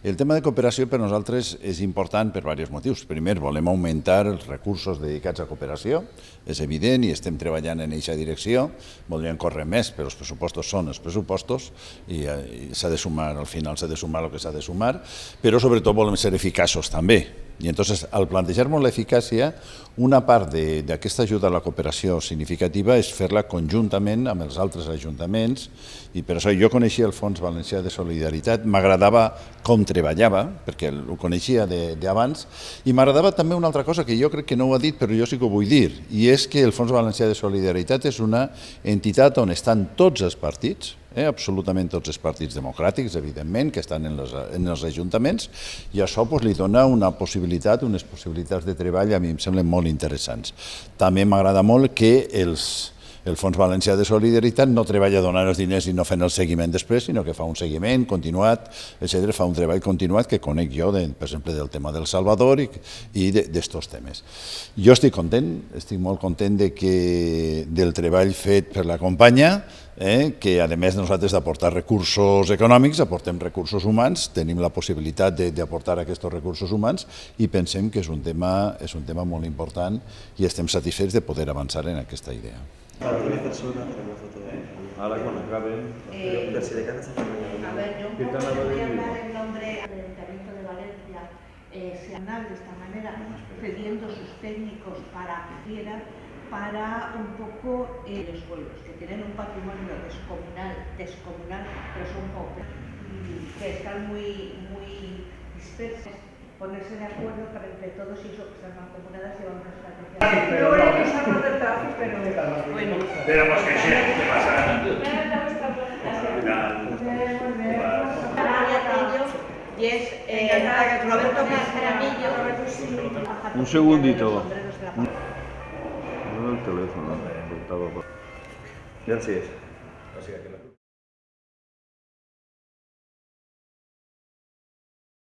El tema de cooperació per nosaltres és important per diversos motius. Primer, volem augmentar els recursos dedicats a cooperació, és evident i estem treballant en aquesta direcció. Voldríem córrer més, però els pressupostos són els pressupostos i s'ha de sumar, al final s'ha de sumar el que s'ha de sumar, però sobretot volem ser eficaços també. I entonces, al plantejar-nos l'eficàcia, una part d'aquesta ajuda a la cooperació significativa és fer-la conjuntament amb els altres ajuntaments, i per això jo coneixia el Fons Valencià de Solidaritat, m'agradava com treballava, perquè ho coneixia d'abans, i m'agradava també una altra cosa que jo crec que no ho ha dit, però jo sí que ho vull dir, i és que el Fons Valencià de Solidaritat és una entitat on estan tots els partits, absolutament tots els partits democràtics, evidentment, que estan en els ajuntaments, i això li dona una possibilitat, unes possibilitats de treball a mi em semblen molt interessants. També m'agrada molt que el Fons Valencià de Solidaritat no treballa donant els diners i no fent el seguiment després, sinó que fa un seguiment continuat, etc. Fa un treball continuat que conec jo, per exemple, del tema del Salvador i d'estos temes. Jo estic molt content del treball fet per la companya, que a més nosaltres d'aportar recursos econòmics, aportem recursos humans, tenim la possibilitat d'aportar aquests recursos humans i pensem que és un tema molt important i estem satisfets de poder avançar en aquesta idea. Ahora cuando acaben... A ver, yo un poco voy a hablar en nombre del Ayuntamiento de Valencia, semanal de esta manera, cediendo sus técnicos para un poco los pueblos, que tienen un patrimonio descomunal, pero son pocos, que están muy dispersos, ponerse de acuerdo para entre todos y eso, que están mancomunadas y llevar una estrategia. Pero ahora que estamos del tráfico, pero bueno. Tenemos que ser, ¿qué pasa? Y es Roberto Jaramillo. Un segundito. No el teléfono. Gràcies.